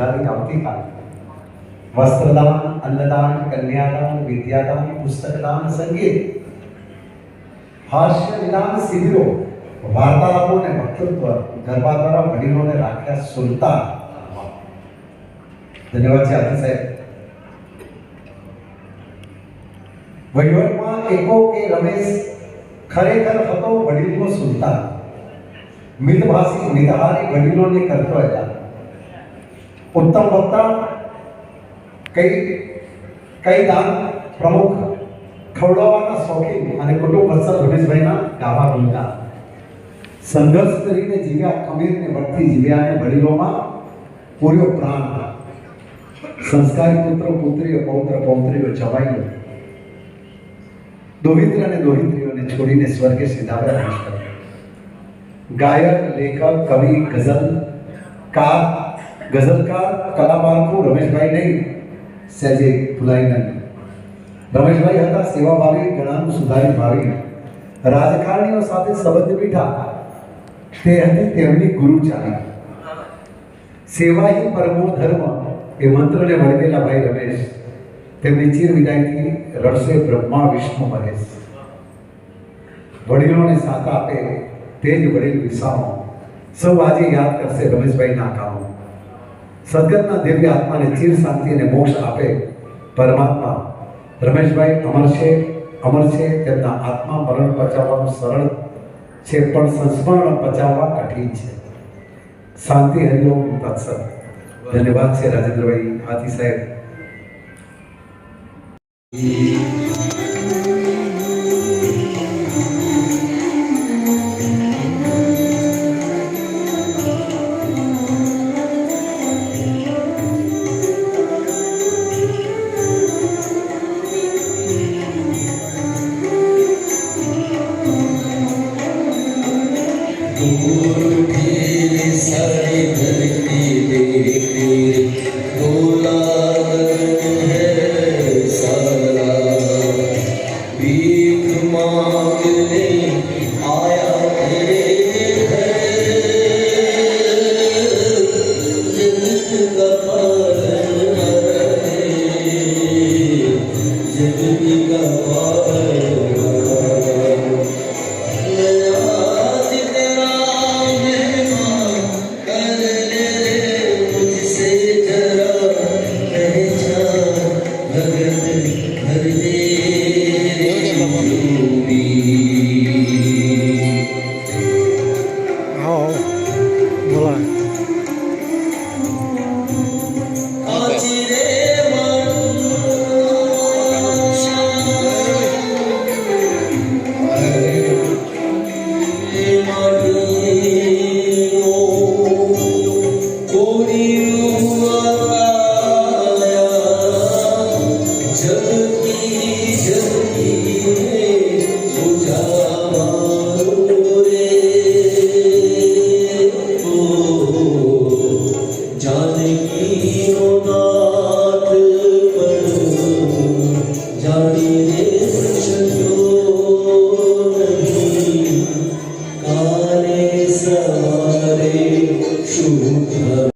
સુધારી આવતીકાલ વસ્ત્રદાન, અન્નદાન, કન્યાદાન, વિદ્યાદાન, પુસ્તકદાન, સંગીત, હાસ્ય નિદાન શિબિરો, વાર્તાલાપો અને વક્તૃત્વ ગરબા દ્વારા વડીલોને રાખ્યા સુલતાન. ધન્યવાદ છે આદિ સાહેબ. વહીવટમાં એકો કે રમેશ ખરેખર હતો વડીલનો સુલતાન. મિતભાષી મિતહારી વડીલોને કરતો હતા. ઉત્તમ વક્તા, કઈ દાન પ્રમુખ, ખવડાવવાના શોખીન અને કુટુંબ વત્સલ રમેશભાઈના ગાવા ગુણગાન. સંઘર્ષ કરીને જીવ્યા, ખમીરને વટથી જીવ્યા અને વડીલોમાં પૂર્યો પ્રાણ. સંસ્કારી પુત્રો પુત્રીઓ, પૌત્ર પૌત્રીઓ જવાઈઓ, દોહિત્ર અને દોહિત્રીઓને છોડીને સ્વર્ગે સીધાવ્યા રમેશભાઈ. ગાયક, લેખક, કવિ, ગઝલકાર, કલાપારખું રમેશભાઈ નહીં, સહેજે ભૂલાઈ નહીં. રમેશભાઈ હતા સેવાભાવી, ઘણાનું સુધારી ભાવી, રાજકારણીઓ સાથે સંબંધ મીઠા. તે હતી તેમની ગુરુચારી. સેવા હિ પરમો ધર્મ એ મંત્રને વળગેલા ભાઈ રમેશ. તેમની ચિર વિદાયથી રડશે બ્રહ્મા વિષ્ણુ મહેશ. વડીલોને સાથ આપે તે જ વડીલ વિસામો. સૌ આજે યાદ કરશે રમેશભાઈના કામો. સદગતના દિવ્ય આત્માને ચિર શાંતિ અને મોક્ષ આપે પરમાત્મા. રમેશભાઈ અમર છે. તેમના આત્મા મરણ પચાવવાનું સરળ છે, પણ સંસ્મરણ પચાવવા કઠિન છે. શાંતિ હરિઓમ તત્સત. ધન્યવાદ છે રાજેન્દ્રભાઈ હાથી સાહેબ. સવારે શુભ